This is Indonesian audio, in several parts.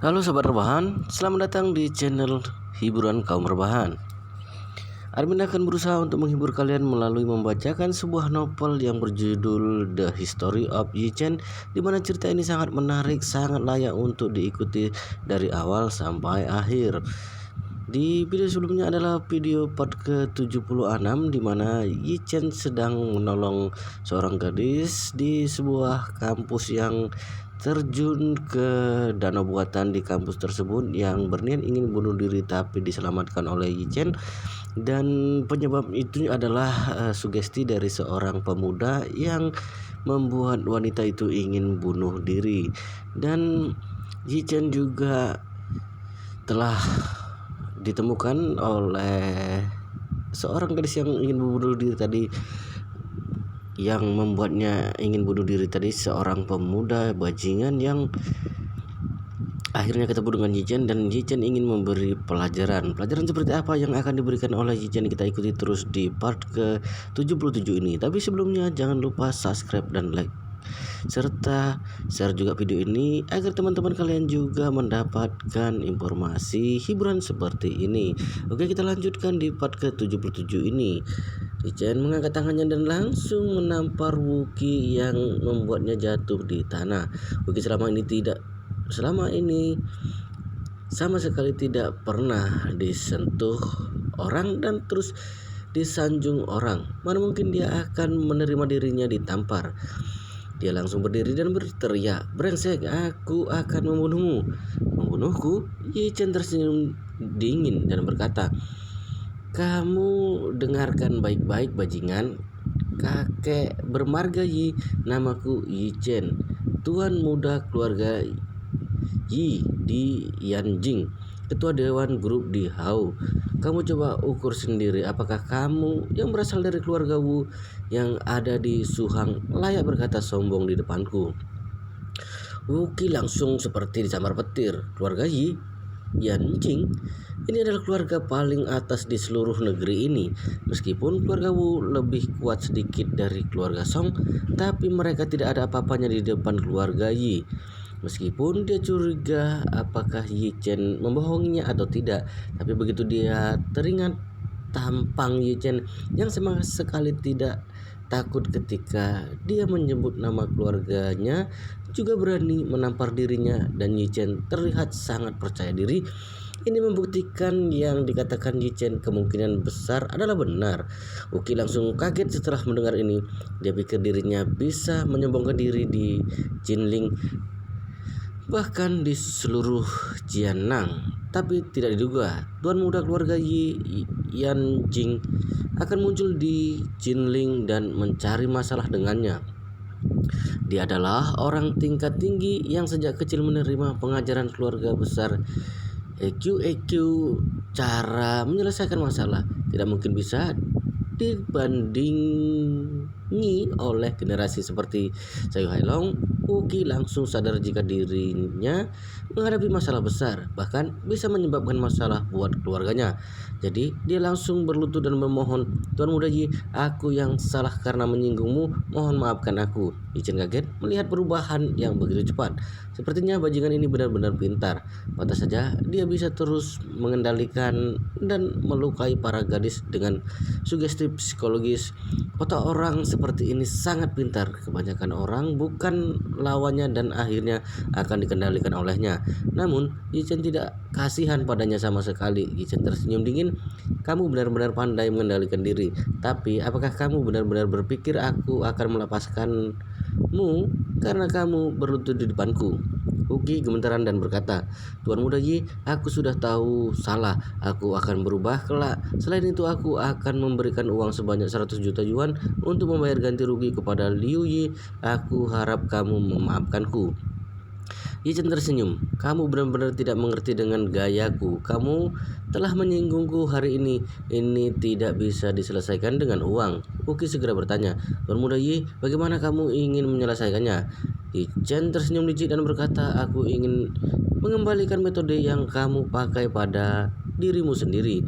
Halo sobat rebahan, selamat datang di channel hiburan kaum rebahan. Armin akan berusaha untuk menghibur kalian melalui membacakan sebuah novel yang berjudul The History of Yi Chen, di mana cerita ini sangat menarik, sangat layak untuk diikuti dari awal sampai akhir. Di video sebelumnya adalah video part ke-76 di mana Yi Chen sedang menolong seorang gadis di sebuah kampus yang terjun ke danau buatan di kampus tersebut yang berniat ingin bunuh diri tapi diselamatkan oleh Yi Chen, dan penyebab itu adalah sugesti dari seorang pemuda yang membuat wanita itu ingin bunuh diri. Dan Yi Chen juga telah ditemukan oleh seorang gadis yang ingin bunuh diri tadi. Yang membuatnya ingin bunuh diri tadi seorang pemuda bajingan yang akhirnya ketemu dengan Yi Chen, dan Yi Chen ingin memberi pelajaran. Pelajaran seperti apa yang akan diberikan oleh Yi Chen, kita ikuti terus di part ke-77 ini. Tapi sebelumnya jangan lupa subscribe dan like serta share juga video ini agar teman-teman kalian juga mendapatkan informasi hiburan seperti ini. Oke, kita lanjutkan di part ke-77 ini. Yi Chen mengangkat tangannya dan langsung menampar Wuki yang membuatnya jatuh di tanah. Wuki selama ini sama sekali tidak pernah disentuh orang dan terus disanjung orang. Mana mungkin dia akan menerima dirinya ditampar. Dia langsung berdiri dan berteriak, "Brengsek, aku akan membunuhmu." "Membunuhku?" Yi Chen tersenyum dingin dan berkata, "Kamu dengarkan baik-baik bajingan. Kakek bermarga Yi, namaku Yi Chen, tuan muda keluarga Yi di Yanjing, ketua dewan grup di Hao. Kamu coba ukur sendiri apakah kamu yang berasal dari keluarga Wu yang ada di Suhang layak berkata sombong di depanku." Wuki langsung seperti disambar petir. "Keluarga Yi Yanjing? Ini adalah keluarga paling atas di seluruh negeri ini. Meskipun keluarga Wu lebih kuat sedikit dari keluarga Song, tapi mereka tidak ada apa-apanya di depan keluarga Yi." Meskipun dia curiga apakah Yi Chen membohonginya atau tidak, tapi begitu dia teringat tampang Yi Chen yang sama sekali tidak takut ketika dia menyebut nama keluarganya, juga berani menampar dirinya, dan Yi Chen terlihat sangat percaya diri. Ini membuktikan yang dikatakan Yi Chen kemungkinan besar adalah benar. Wuki langsung kaget setelah mendengar ini. Dia pikir dirinya bisa menyombongkan diri di Jinling, bahkan di seluruh Jiannan. Tapi tidak diduga tuan muda keluarga Yi Yanjing akan muncul di Jinling dan mencari masalah dengannya. Dia adalah orang tingkat tinggi yang sejak kecil menerima pengajaran keluarga besar. EQ cara menyelesaikan masalah tidak mungkin bisa dibandingi oleh generasi seperti Sayu Hailong. Wuki langsung sadar jika dirinya menghadapi masalah besar, bahkan bisa menyebabkan masalah buat keluarganya. Jadi dia langsung berlutut dan memohon, "Tuan muda Yi, aku yang salah karena menyinggungmu, mohon maafkan aku." Yi Chen kaget melihat perubahan yang begitu cepat. Sepertinya bajingan ini benar-benar pintar. Pantas saja dia bisa terus mengendalikan dan melukai para gadis dengan sugesti psikologis. Otak orang seperti ini sangat pintar. Kebanyakan orang bukan lawannya dan akhirnya akan dikendalikan olehnya. Namun Yi Chen tidak kasihan padanya sama sekali. Yi Chen tersenyum dingin. "Kamu benar-benar pandai mengendalikan diri. Tapi apakah kamu benar-benar berpikir aku akan melepaskanmu karena kamu berlutut di depanku?" Wuki gemetaran dan berkata, "Tuan muda Yi, aku sudah tahu salah. Aku akan berubah kelak. Selain itu aku akan memberikan uang sebanyak 100 juta yuan untuk membayar ganti rugi kepada Liu Yi. Aku harap kamu memaafkanku." Yi Chen tersenyum. "Kamu benar-benar tidak mengerti dengan gayaku. Kamu telah menyinggungku hari ini. Ini tidak bisa diselesaikan dengan uang." Wuki segera bertanya, "Tuan muda Yi, bagaimana kamu ingin menyelesaikannya?" Yi Chen tersenyum licik dan berkata, "Aku ingin mengembalikan metode yang kamu pakai pada dirimu sendiri."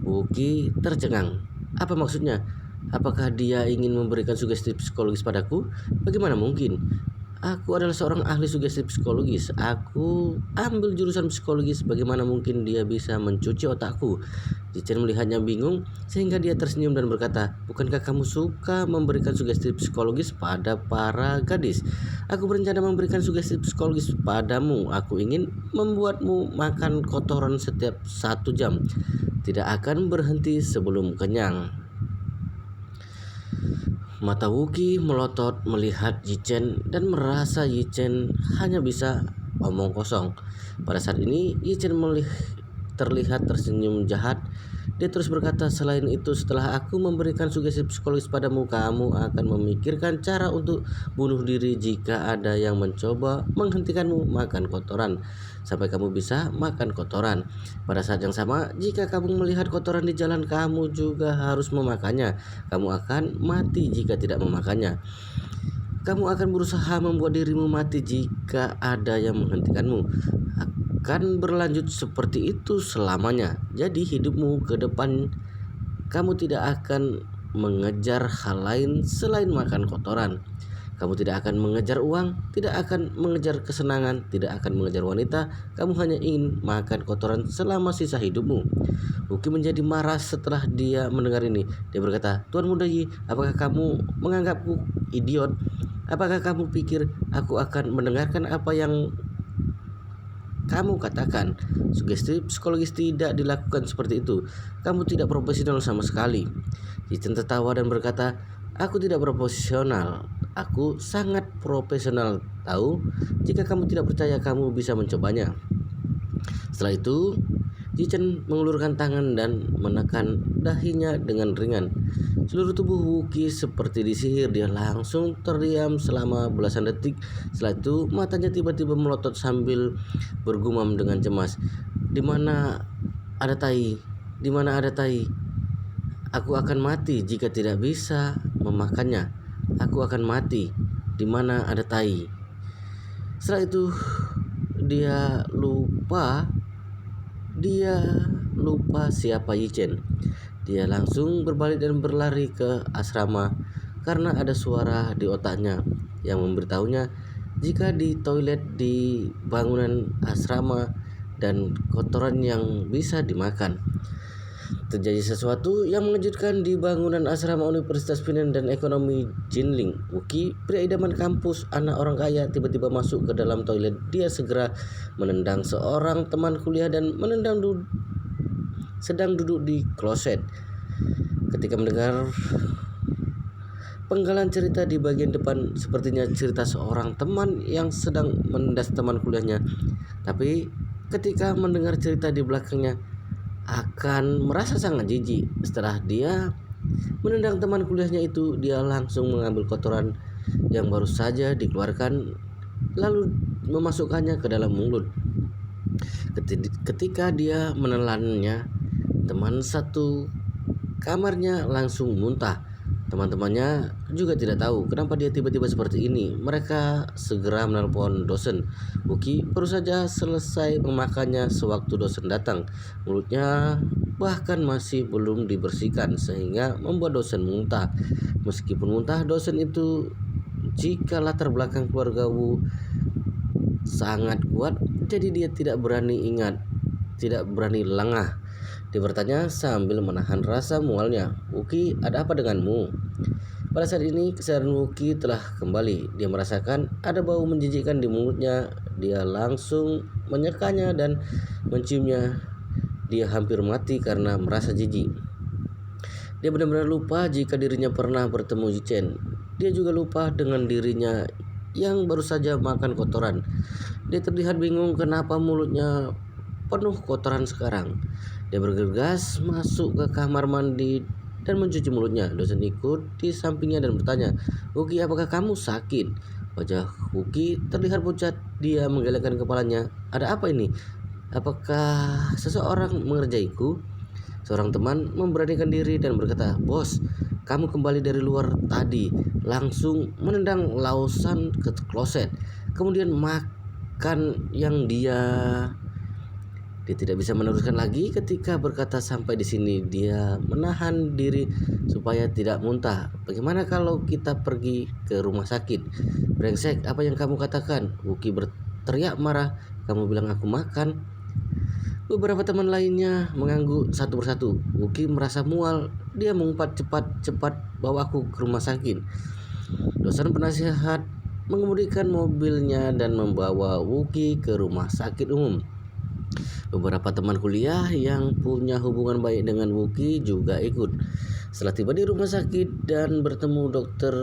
Wuki tercengang. "Apa maksudnya? Apakah dia ingin memberikan sugesti psikologis padaku? Bagaimana mungkin? Aku adalah seorang ahli sugesti psikologis. Aku ambil jurusan psikologis. Bagaimana mungkin dia bisa mencuci otakku? Jichen melihatnya bingung sehingga dia tersenyum dan berkata, bukankah kamu suka memberikan sugesti psikologis pada para gadis? Aku berencana memberikan sugesti psikologis padamu. Aku ingin membuatmu makan kotoran setiap 1 jam. Tidak akan berhenti sebelum kenyang. Mata Wookie melotot melihat Jichen dan merasa Jichen hanya bisa omong kosong. Pada saat ini Jichen terlihat tersenyum jahat. Dia terus berkata, selain itu setelah aku memberikan sugesti psikologis padamu, kamu akan memikirkan cara untuk bunuh diri jika ada yang mencoba menghentikanmu makan kotoran sampai kamu bisa makan kotoran. Pada saat yang sama, jika kamu melihat kotoran di jalan, kamu juga harus memakannya. Kamu akan mati jika tidak memakannya. Kamu akan berusaha membuat dirimu mati jika ada yang menghentikanmu. Akan berlanjut seperti itu selamanya. Jadi hidupmu ke depan kamu tidak akan mengejar hal lain selain makan kotoran. Kamu tidak akan mengejar uang, tidak akan mengejar kesenangan, tidak akan mengejar wanita. Kamu hanya ingin makan kotoran selama sisa hidupmu. Wookie menjadi marah setelah dia mendengar ini. Dia berkata, Tuan Muda Yi, apakah kamu menganggapku idiot? Apakah kamu pikir aku akan mendengarkan apa yang kamu katakan? Sugesti psikologis tidak dilakukan seperti itu. Kamu tidak profesional sama sekali. Jichen tertawa dan berkata, aku tidak profesional. Aku sangat profesional. Tahu? Jika kamu tidak percaya, kamu bisa mencobanya. Setelah itu, Jichen mengulurkan tangan dan menekan dahinya dengan ringan. Seluruh tubuh Wookie seperti disihir. Dia langsung terdiam selama belasan detik. Setelah itu matanya tiba-tiba melotot sambil bergumam dengan cemas. Di mana ada tai? Di mana ada tai? Aku akan mati jika tidak bisa memakannya. Aku akan mati. Di mana ada tai? Setelah itu dia lupa siapa Jichen. Dia langsung berbalik dan berlari ke asrama karena ada suara di otaknya yang memberitahunya jika di toilet di bangunan asrama dan kotoran yang bisa dimakan. Terjadi sesuatu yang mengejutkan di bangunan asrama Universitas Finance dan Ekonomi Jinling. Wookie, pria idaman kampus, anak orang kaya, tiba-tiba masuk ke dalam toilet. Dia segera menendang seorang teman kuliah dan sedang duduk di kloset. Ketika mendengar penggalan cerita di bagian depan, sepertinya cerita seorang teman yang sedang menindas teman kuliahnya. Tapi ketika mendengar cerita di belakangnya, akan merasa sangat jijik. Setelah dia menendang teman kuliahnya itu, dia langsung mengambil kotoran yang baru saja dikeluarkan lalu memasukkannya ke dalam mulut. Ketika dia menelannya, teman satu kamarnya langsung muntah. Teman-temannya juga tidak tahu kenapa dia tiba-tiba seperti ini. Mereka segera menelpon dosen. Wookie baru saja selesai memakannya sewaktu dosen datang. Mulutnya bahkan masih belum dibersihkan sehingga membuat dosen muntah. Meskipun muntah, dosen itu jika latar belakang keluarga Wu sangat kuat, jadi dia tidak berani lengah. Dia bertanya sambil menahan rasa mualnya, Wookie, ada apa denganmu? Pada saat ini kesadaran Wookie telah kembali. Dia merasakan ada bau menjijikkan di mulutnya. Dia langsung menyekanya dan menciumnya. Dia hampir mati karena merasa jijik. Dia benar-benar lupa jika dirinya pernah bertemu Jichen. Dia juga lupa dengan dirinya yang baru saja makan kotoran. Dia terlihat bingung kenapa mulutnya penuh kotoran sekarang. Dia bergegas masuk ke kamar mandi dan mencuci mulutnya. Dosen ikut di sampingnya dan bertanya, Wookie, apakah kamu sakit? Wajah Wookie terlihat pucat. Dia menggelengkan kepalanya. Ada apa ini? Apakah seseorang mengerjaiku? Seorang teman memberanikan diri dan berkata, Bos, kamu kembali dari luar tadi. Langsung menendang Lawson ke kloset. Kemudian makan yang dia Dia tidak bisa meneruskan lagi ketika berkata sampai di sini. Dia menahan diri supaya tidak muntah. Bagaimana kalau kita pergi ke rumah sakit? Brengsek, apa yang kamu katakan? Wuki berteriak marah. Kamu bilang aku makan. Beberapa teman lainnya mengangguk satu persatu. Wuki merasa mual. Dia mengumpat cepat bawa aku ke rumah sakit. Dosen penasihat mengemudikan mobilnya dan membawa Wuki ke rumah sakit umum. Beberapa teman kuliah yang punya hubungan baik dengan Wuki juga ikut. Setelah tiba di rumah sakit dan bertemu dokter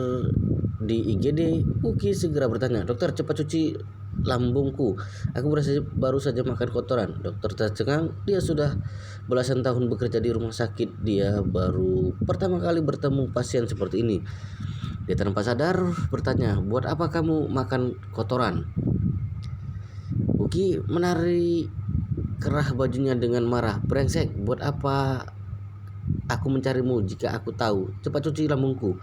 di IGD, Wuki segera bertanya, "Dokter, cepat cuci lambungku. Aku baru saja makan kotoran." Dokter tercengang, dia sudah belasan tahun bekerja di rumah sakit. Dia baru pertama kali bertemu pasien seperti ini. Dia tanpa sadar bertanya, "Buat apa kamu makan kotoran?" Wuki menarik kerah bajunya dengan marah. "Brengsek, buat apa aku mencarimu jika aku tahu? Cepat cuci lambungku."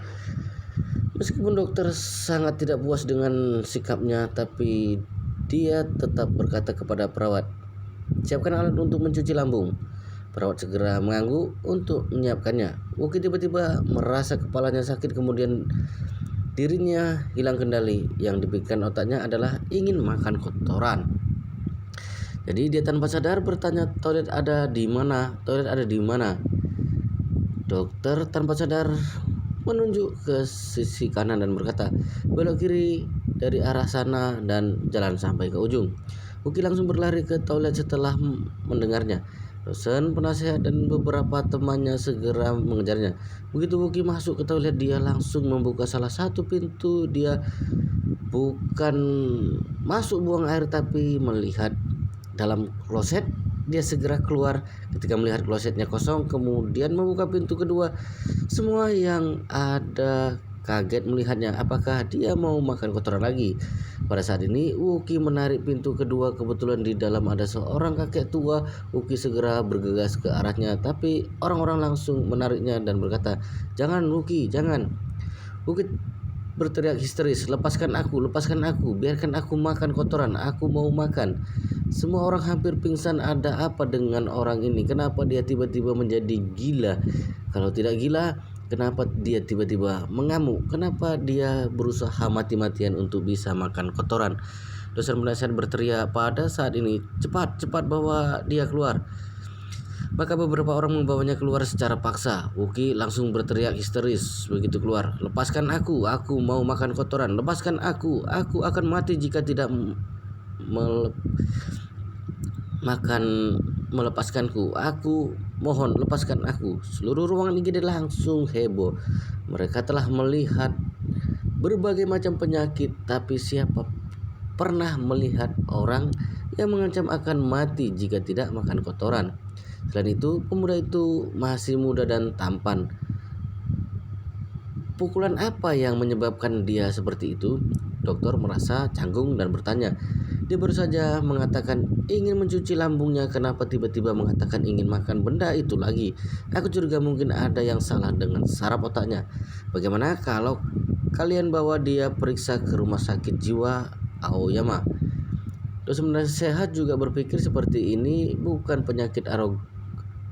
Meskipun dokter sangat tidak puas dengan sikapnya, tapi dia tetap berkata kepada perawat, "Siapkan alat untuk mencuci lambung." Perawat segera mengangguk untuk menyiapkannya. Wuki tiba-tiba merasa kepalanya sakit, kemudian dirinya hilang kendali. Yang dipikirkan otaknya adalah ingin makan kotoran. Jadi dia tanpa sadar bertanya, toilet ada di mana? Toilet ada di mana? Dokter tanpa sadar menunjuk ke sisi kanan dan berkata, "Belok kiri dari arah sana dan jalan sampai ke ujung." Wuki langsung berlari ke toilet setelah mendengarnya. Dosen penasihat dan beberapa temannya segera mengejarnya. Begitu Wuki masuk ke toilet, dia langsung membuka salah satu pintu. Dia bukan masuk buang air tapi melihat dalam kloset. Dia segera keluar. Ketika melihat klosetnya kosong, kemudian membuka pintu kedua. Semua yang ada kaget melihatnya. Apakah dia mau makan kotoran lagi? Pada saat ini Wuki menarik pintu kedua. Kebetulan di dalam ada seorang kakek tua. Wuki segera bergegas ke arahnya, tapi orang-orang langsung menariknya dan berkata, "Jangan Wuki, jangan." Wuki berteriak histeris, lepaskan aku, biarkan aku makan kotoran, aku mau makan." Semua orang hampir pingsan. Ada apa dengan orang ini? Kenapa dia tiba-tiba menjadi gila? Kalau tidak gila, kenapa dia tiba-tiba mengamuk? Kenapa dia berusaha mati-matian untuk bisa makan kotoran? Dosen penasihat berteriak pada saat ini, cepat bawa dia keluar." Maka beberapa orang membawanya keluar secara paksa. Wuki langsung berteriak histeris begitu keluar, "Lepaskan aku mau makan kotoran, lepaskan aku akan mati jika tidak melepaskanku, aku mohon lepaskan aku." Seluruh ruangan IGD langsung heboh. Mereka telah melihat berbagai macam penyakit, tapi siapa pernah melihat orang yang mengancam akan mati jika tidak makan kotoran? Selain itu, pemuda itu masih muda dan tampan. Pukulan apa yang menyebabkan dia seperti itu? Dokter merasa canggung dan bertanya. Dia baru saja mengatakan ingin mencuci lambungnya, kenapa tiba-tiba mengatakan ingin makan benda itu lagi? Aku curiga mungkin ada yang salah dengan saraf otaknya. Bagaimana kalau kalian bawa dia periksa ke rumah sakit jiwa Aoyama? Dosen sehat juga berpikir seperti ini bukan penyakit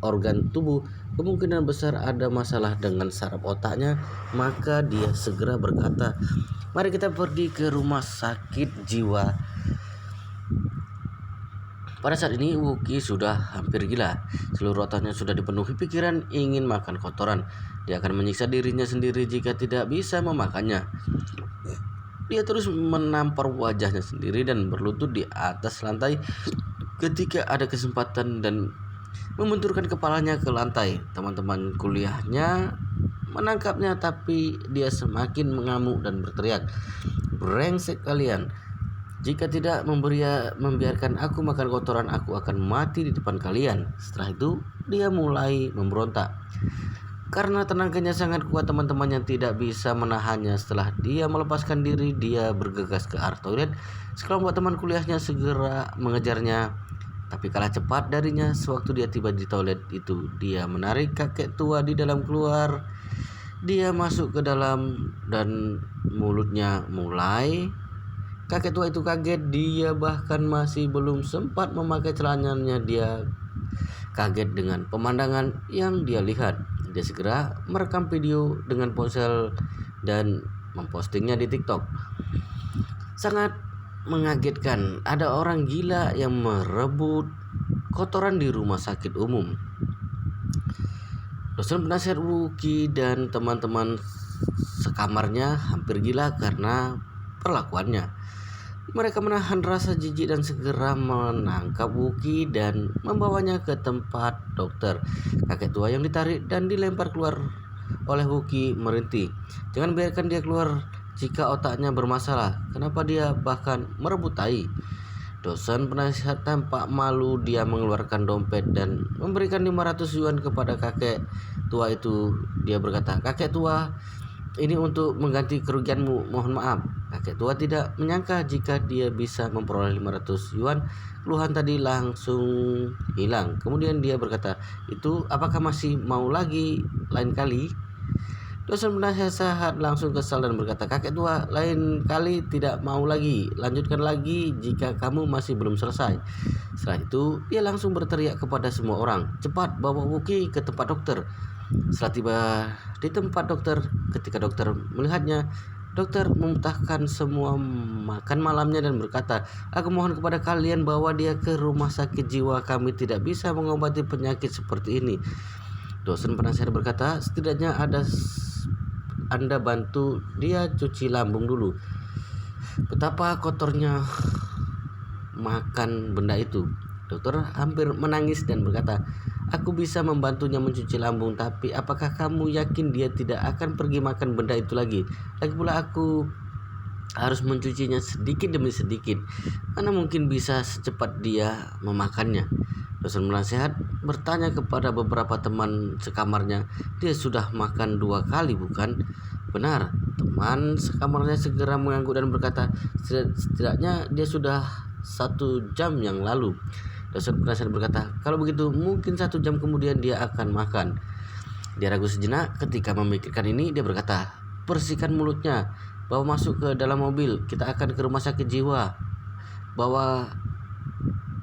organ tubuh, kemungkinan besar ada masalah dengan saraf otaknya. Maka dia segera berkata, "Mari kita pergi ke rumah sakit jiwa." Pada saat ini Wuki sudah hampir gila. Seluruh otaknya sudah dipenuhi pikiran ingin makan kotoran. Dia akan menyiksa dirinya sendiri jika tidak bisa memakannya. Dia terus menampar wajahnya sendiri dan berlutut di atas lantai ketika ada kesempatan dan membenturkan kepalanya ke lantai. Teman-teman kuliahnya menangkapnya, tapi dia semakin mengamuk dan berteriak, "Brengsek kalian. Jika tidak membiarkan aku makan kotoran, aku akan mati di depan kalian." Setelah itu dia mulai memberontak. Karena tenaganya sangat kuat, teman-temannya tidak bisa menahannya. Setelah dia melepaskan diri, dia bergegas ke arah toilet. Sekelompok teman kuliahnya segera mengejarnya, tapi kalah cepat darinya. Sewaktu dia tiba di toilet itu, dia menarik kakek tua di dalam keluar. Dia masuk ke dalam dan mulutnya mulai Kakek tua itu kaget, dia bahkan masih belum sempat memakai celananya. Dia kaget dengan pemandangan yang dia lihat. Dia segera merekam video dengan ponsel dan mempostingnya di TikTok. Sangat mengagetkan, ada orang gila yang merebut kotoran di rumah sakit umum. Dosen penasihat Wuki dan teman-teman sekamarnya hampir gila karena perlakuannya. Mereka menahan rasa jijik dan segera menangkap Wuki dan membawanya ke tempat dokter. Kakek tua yang ditarik dan dilempar keluar oleh Wuki merintih. Jangan biarkan dia keluar jika otaknya bermasalah. Kenapa dia bahkan merebut tai? Dosen penasihat tampak malu. Dia mengeluarkan dompet dan memberikan 500 yuan kepada kakek tua itu. Dia berkata, "Kakek tua, ini untuk mengganti kerugianmu, mohon maaf." Kakek tua tidak menyangka jika dia bisa memperoleh 500 yuan. Keluhan tadi langsung hilang. Kemudian dia berkata, "Itu apakah masih mau lagi lain kali?" Dosen penasihat langsung kesal dan berkata, "Kakek tua, lain kali tidak mau lagi. Lanjutkan lagi jika kamu masih belum selesai." Setelah itu, dia langsung berteriak kepada semua orang, "Cepat bawa Wuki ke tempat dokter." Setelah tiba di tempat dokter, ketika dokter melihatnya, dokter memuntahkan semua makan malamnya dan berkata, "Aku mohon kepada kalian bawa dia ke rumah sakit jiwa. Kami tidak bisa mengobati penyakit seperti ini." Dosen penasihat berkata, "Setidaknya Anda bantu dia cuci lambung dulu. Betapa kotornya makan benda itu." Dokter hampir menangis dan berkata, "Aku bisa membantunya mencuci lambung, tapi apakah kamu yakin dia tidak akan pergi makan benda itu lagi? Lagi pula aku harus mencucinya sedikit demi sedikit. Mana mungkin bisa secepat dia memakannya?" Dosen penasihat bertanya kepada beberapa teman sekamarnya, "Dia sudah makan 2 kali, bukan?" "Benar." Teman sekamarnya segera mengangguk dan berkata, "Setidaknya dia sudah 1 jam yang lalu." Dosen penasihat berkata, "Kalau begitu mungkin 1 jam kemudian dia akan makan." Dia ragu sejenak. Ketika memikirkan ini, dia berkata, "Bersihkan mulutnya, bawa masuk ke dalam mobil, kita akan ke rumah sakit jiwa.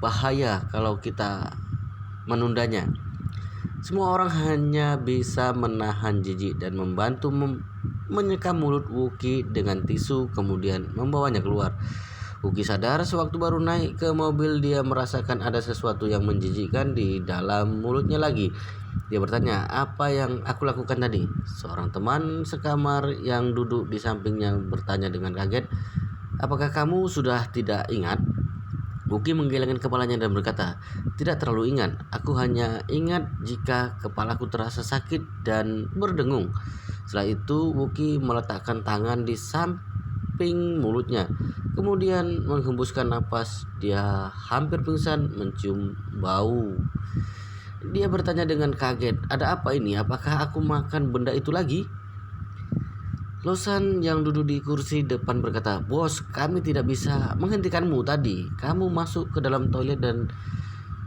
Bahaya kalau kita menundanya." Semua orang hanya bisa menahan jijik dan membantu menyekam mulut Wuki dengan tisu, kemudian membawanya keluar. Wuki sadar sewaktu baru naik ke mobil. Dia merasakan ada sesuatu yang menjijikkan di dalam mulutnya lagi. Dia bertanya, "Apa yang aku lakukan tadi?" Seorang teman sekamar yang duduk di sampingnya bertanya dengan kaget, "Apakah kamu sudah tidak ingat?" Wuki menggelengkan kepalanya dan berkata, "Tidak terlalu ingat. Aku hanya ingat jika kepalaku terasa sakit dan berdengung." Setelah itu Wuki meletakkan tangan di samping mulutnya, kemudian menghembuskan napas. Dia hampir pingsan mencium bau. Dia bertanya dengan kaget, "Ada apa ini? Apakah aku makan benda itu lagi?" Losan yang duduk di kursi depan berkata, "Bos, kami tidak bisa menghentikanmu tadi. Kamu masuk ke dalam toilet dan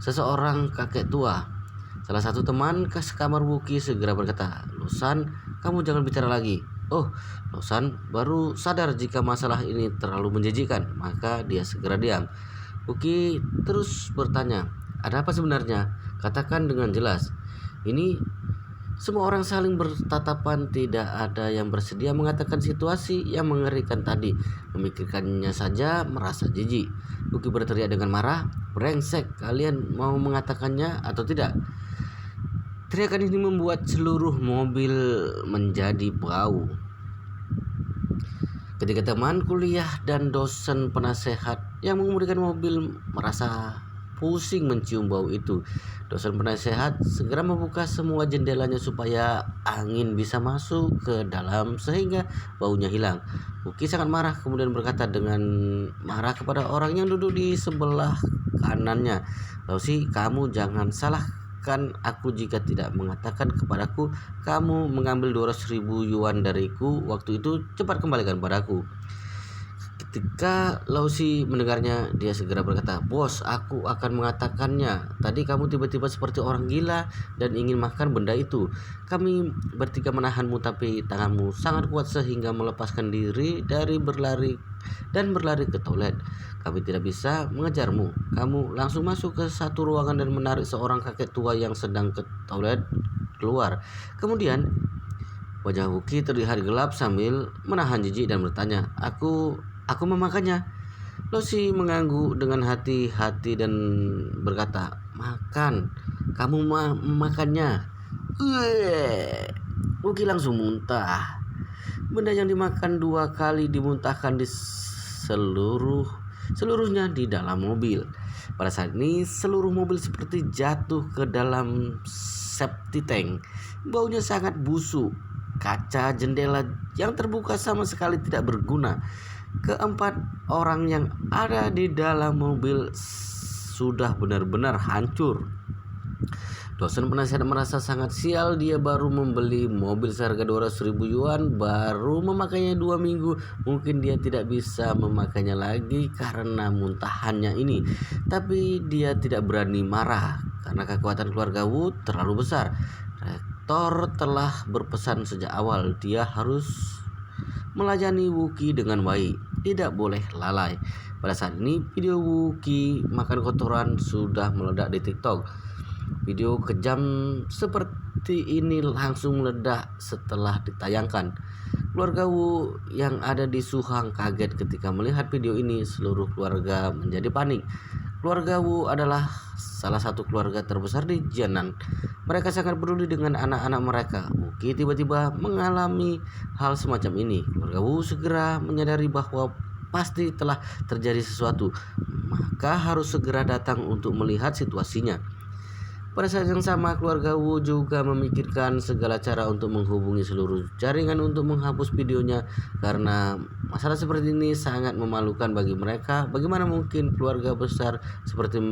seseorang kakek tua." Salah satu teman ke sekamar Wuki segera berkata, "Losan, kamu jangan bicara lagi." Oh, Losan baru sadar jika masalah ini terlalu menjijikkan, maka dia segera diam. Wuki terus bertanya, "Ada apa sebenarnya? Katakan dengan jelas." Ini semua orang saling bertatapan. Tidak ada yang bersedia mengatakan situasi yang mengerikan tadi. Memikirkannya saja merasa jijik. Wuki berteriak dengan marah, "Brengsek, kalian mau mengatakannya atau tidak?" Teriakan ini membuat seluruh mobil menjadi bau. Ketika teman kuliah dan dosen penasehat yang mengemudikan mobil merasa pusing mencium bau itu, dosen penasehat segera membuka semua jendelanya supaya angin bisa masuk ke dalam sehingga baunya hilang. Wuki sangat marah, kemudian berkata dengan marah kepada orang yang duduk di sebelah kanannya, "Lausi, kamu jangan salahkan aku jika tidak mengatakan kepadaku kamu mengambil 200.000 yuan dariku waktu itu. Cepat kembalikan padaku." Ketika Lausi mendengarnya, dia segera berkata, "Bos, aku akan mengatakannya. Tadi kamu tiba-tiba seperti orang gila dan ingin makan benda itu. Kami bertiga menahanmu, tapi tanganmu sangat kuat sehingga melepaskan diri dari berlari dan berlari ke toilet. Kami tidak bisa mengejarmu. Kamu langsung masuk ke satu ruangan dan menarik seorang kakek tua yang sedang ke toilet keluar. Kemudian wajah Wuki terlihat gelap sambil menahan jijik dan bertanya, Aku memakannya. Losi mengangguk dengan hati-hati dan berkata, Makan, kamu memakannya. Wuki langsung muntah. Benda yang dimakan 2 kali dimuntahkan di seluruhnya di dalam mobil. Pada saat ini seluruh mobil seperti jatuh ke dalam septic tank. Baunya sangat busuk. Kaca jendela yang terbuka sama sekali tidak berguna. Keempat orang yang ada di dalam mobil sudah benar-benar hancur. Dosen penasihat merasa sangat sial. Dia baru membeli mobil seharga 200.000 yuan, baru memakainya 2 minggu. Mungkin dia tidak bisa memakainya lagi karena muntahannya ini. Tapi dia tidak berani marah karena kekuatan keluarga Wu terlalu besar. Rektor telah berpesan sejak awal, dia harus melayani Wuki dengan baik, tidak boleh lalai. Pada saat ini video Wuki makan kotoran sudah meledak di TikTok. Video kejam seperti ini langsung meledak setelah ditayangkan. Keluarga Wu yang ada di Suhang kaget ketika melihat video ini. Seluruh keluarga menjadi panik. Keluarga Wu adalah salah satu keluarga terbesar di Jiangnan. Mereka sangat peduli dengan anak-anak mereka. Wuki tiba-tiba mengalami hal semacam ini. Keluarga Wu segera menyadari bahwa pasti telah terjadi sesuatu, maka harus segera datang untuk melihat situasinya. Pada saat yang sama, keluarga Wu juga memikirkan segala cara untuk menghubungi seluruh jaringan untuk menghapus videonya karena masalah seperti ini sangat memalukan bagi mereka. Bagaimana mungkin keluarga besar seperti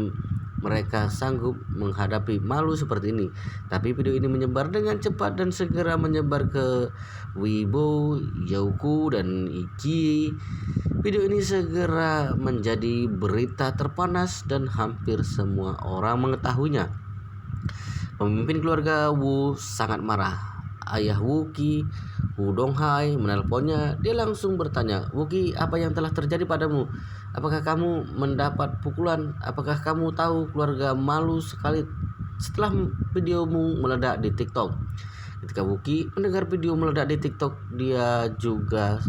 mereka sanggup menghadapi malu seperti ini? Tapi video ini menyebar dengan cepat dan segera menyebar ke Weibo, Youku, dan Iki. Video ini segera menjadi berita terpanas dan hampir semua orang mengetahuinya. Pemimpin keluarga Wu sangat marah. Ayah Wuki, Wu Donghai, menelponnya. Dia langsung bertanya, Wuki, apa yang telah terjadi padamu? Apakah kamu mendapat pukulan? Apakah kamu tahu keluarga malu sekali setelah videomu meledak di TikTok? Ketika Wuki mendengar video meledak di TikTok, dia juga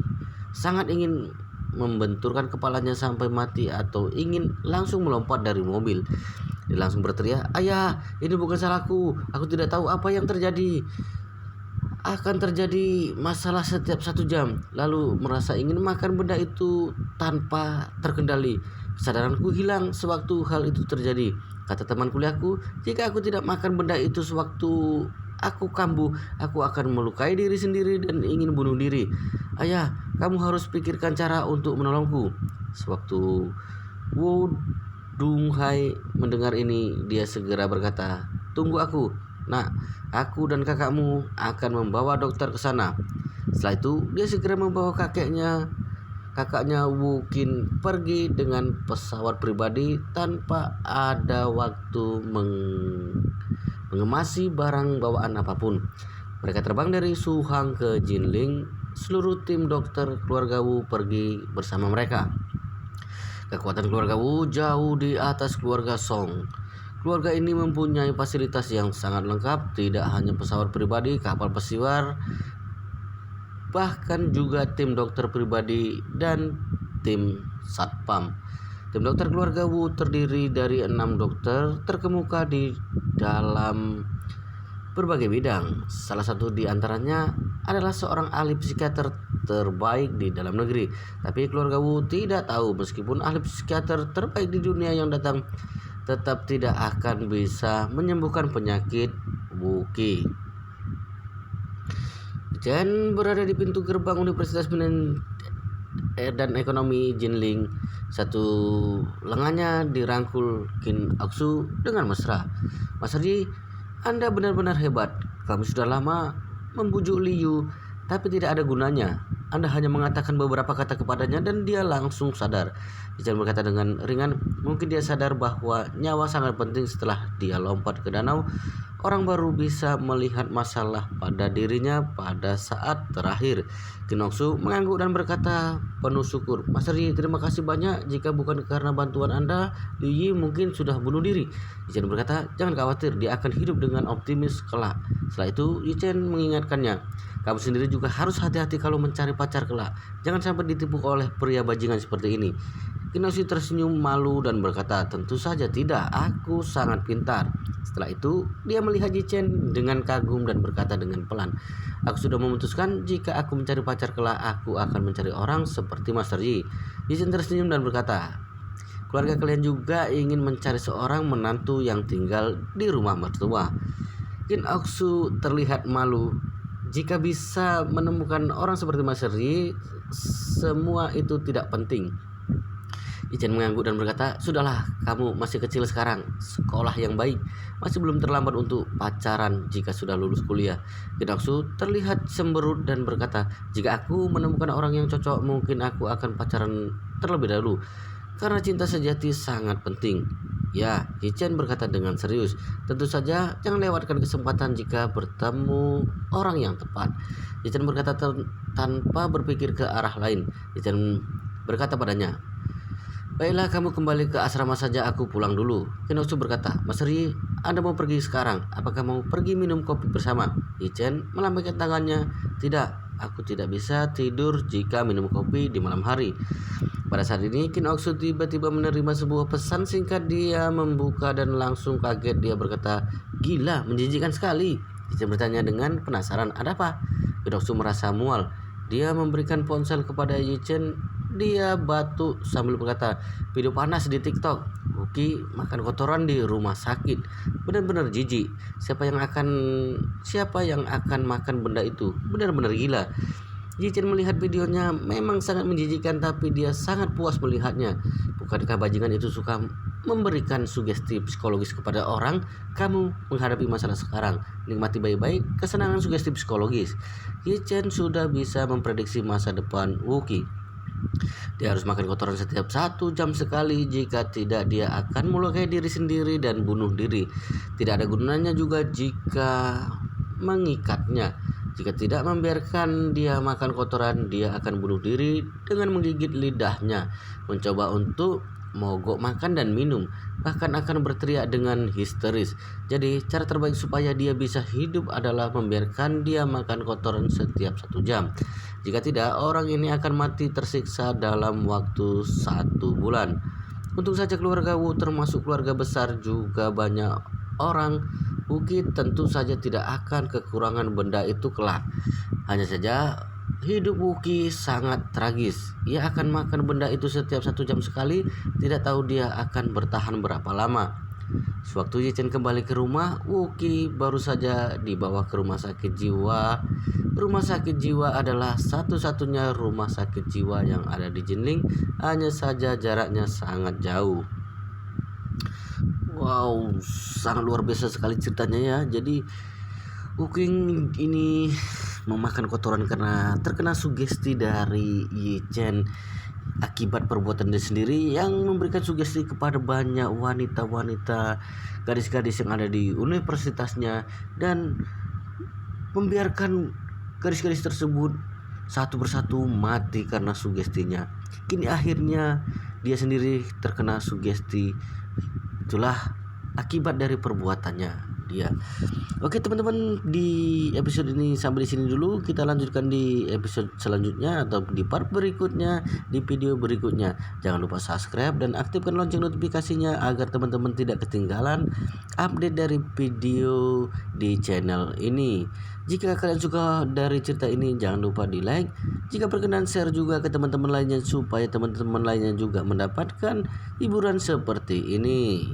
sangat ingin membenturkan kepalanya sampai mati atau ingin langsung melompat dari mobil. Dia langsung berteriak, Ayah, ini bukan salahku. Aku tidak tahu apa yang terjadi. Akan terjadi masalah setiap 1 jam. Lalu merasa ingin makan benda itu tanpa terkendali. Kesadaranku hilang sewaktu hal itu terjadi. Kata teman kuliahku, jika aku tidak makan benda itu sewaktu aku kambuh, aku akan melukai diri sendiri dan ingin bunuh diri. Ayah, kamu harus pikirkan cara untuk menolongku. Sewaktu Wu Donghai mendengar ini, dia segera berkata, Tunggu aku, nak. Aku dan kakakmu akan membawa dokter ke sana. Setelah itu, dia segera membawa kakaknya Wu Qin pergi dengan pesawat pribadi tanpa ada waktu mengemasi barang bawaan apapun. Mereka terbang dari Suhang ke Jinling. Seluruh tim dokter keluarga Wu pergi bersama mereka. Kekuatan keluarga Wu jauh di atas keluarga Song. Keluarga ini mempunyai fasilitas yang sangat lengkap, tidak hanya pesawat pribadi, kapal pesiar, bahkan juga tim dokter pribadi dan tim satpam. Tim dokter keluarga Wu terdiri dari 6 dokter terkemuka di dalam berbagai bidang. Salah satu di antaranya adalah seorang ahli psikiater terbaik di dalam negeri. Tapi keluarga Wu tidak tahu, meskipun ahli psikiater terbaik di dunia yang datang tetap tidak akan bisa menyembuhkan penyakit Wuki. Chen berada di pintu gerbang Universitas Pendidikan dan Ekonomi Jinling. Satu lengannya dirangkul Qin Aksu dengan mesra. Mas Ardi, Anda benar-benar hebat. Kami sudah lama membujuk Liu, tapi tidak ada gunanya. Anda hanya mengatakan beberapa kata kepadanya dan dia langsung sadar. Chen berkata dengan ringan, mungkin dia sadar bahwa nyawa sangat penting setelah dia lompat ke danau. orang baru bisa melihat masalah pada dirinya pada saat terakhir. Kinoksu mengangguk dan berkata penuh syukur, Mas Ri, terima kasih banyak. Jika bukan karena bantuan Anda, Liu Yi mungkin sudah bunuh diri. Yichen berkata, jangan khawatir, dia akan hidup dengan optimis kelak. Setelah itu, Yichen mengingatkannya, kamu sendiri juga harus hati-hati kalau mencari pacar kelak. Jangan sampai ditipu oleh pria bajingan seperti ini. Kinoksu tersenyum malu dan berkata, tentu saja tidak, aku sangat pintar. Setelah itu, dia melihat Yichen dengan kagum dan berkata dengan pelan, aku sudah memutuskan jika aku mencari pacar kelak, aku akan mencari orang seperti Master Yi. Yichen tersenyum dan berkata, keluarga kalian juga ingin mencari seorang menantu yang tinggal di rumah mertua. Kinoksu terlihat malu. Jika bisa menemukan orang seperti Master Yi, semua itu tidak penting. Yichen mengangguk dan berkata, sudahlah, kamu masih kecil sekarang, sekolah yang baik, masih belum terlambat untuk pacaran jika sudah lulus kuliah. Kinoksu terlihat cemberut dan berkata, jika aku menemukan orang yang cocok, mungkin aku akan pacaran terlebih dahulu, karena cinta sejati sangat penting. Ya, Yichen berkata dengan serius, tentu saja jangan lewatkan kesempatan jika bertemu orang yang tepat. Yichen berkata tanpa berpikir ke arah lain. Yichen berkata padanya, baiklah, kamu kembali ke asrama saja, aku pulang dulu. Kinoksu berkata, Mas Ri, Anda mau pergi sekarang? Apakah mau pergi minum kopi bersama? Yichen melambaikan tangannya, tidak, aku tidak bisa tidur jika minum kopi di malam hari. Pada saat ini, Kinoksu tiba-tiba menerima sebuah pesan singkat. Dia membuka dan langsung kaget. Dia berkata, gila, menjijikkan sekali. Yichen bertanya dengan penasaran, ada apa? Kinoksu merasa mual. Dia memberikan ponsel kepada Yichen. Dia batuk sambil berkata, video panas di TikTok. Wuki makan kotoran di rumah sakit. Benar-benar jijik. Siapa yang akan makan benda itu? Benar-benar gila. Yichen melihat videonya memang sangat menjijikkan, tapi dia sangat puas melihatnya. Bukankah bajingan itu suka memberikan sugesti psikologis kepada orang? Kamu menghadapi masalah sekarang, nikmati baik-baik kesenangan sugesti psikologis. Yichen sudah bisa memprediksi masa depan Wuki. Dia harus makan kotoran setiap 1 jam sekali. Jika tidak, dia akan melukai diri sendiri dan bunuh diri. Tidak ada gunanya juga jika mengikatnya. Jika tidak membiarkan dia makan kotoran, dia akan bunuh diri dengan menggigit lidahnya, mencoba untuk mogok makan dan minum, bahkan akan berteriak dengan histeris. Jadi cara terbaik supaya dia bisa hidup adalah membiarkan dia makan kotoran setiap 1 jam. Jika tidak, orang ini akan mati tersiksa dalam waktu 1 bulan. Untung saja keluarga Wu, termasuk keluarga besar, juga banyak orang. Wuki tentu saja tidak akan kekurangan benda itu kelak. Hanya saja hidup Wuki sangat tragis. Ia akan makan benda itu setiap 1 jam sekali. Tidak tahu dia akan bertahan berapa lama. Sewaktu Yichen kembali ke rumah, Wuki baru saja dibawa ke rumah sakit jiwa. Rumah sakit jiwa adalah satu-satunya rumah sakit jiwa yang ada di Jinling. Hanya saja jaraknya sangat jauh. Wow, sangat luar biasa sekali ceritanya ya. Jadi Wuki ini memakan kotoran karena terkena sugesti dari Yichen akibat perbuatan dia sendiri yang memberikan sugesti kepada banyak wanita-wanita, gadis-gadis yang ada di universitasnya, dan membiarkan gadis-gadis tersebut satu persatu mati karena sugestinya. Kini akhirnya dia sendiri terkena sugesti. Itulah akibat dari perbuatannya dia. Oke teman-teman, di episode ini sampai di sini dulu. Kita lanjutkan di episode selanjutnya atau di part berikutnya, di video berikutnya. Jangan lupa subscribe dan aktifkan lonceng notifikasinya agar teman-teman tidak ketinggalan update dari video di channel ini. Jika kalian suka dari cerita ini, jangan lupa di like. Jika berkenan, share juga ke teman-teman lainnya supaya teman-teman lainnya juga mendapatkan hiburan seperti ini.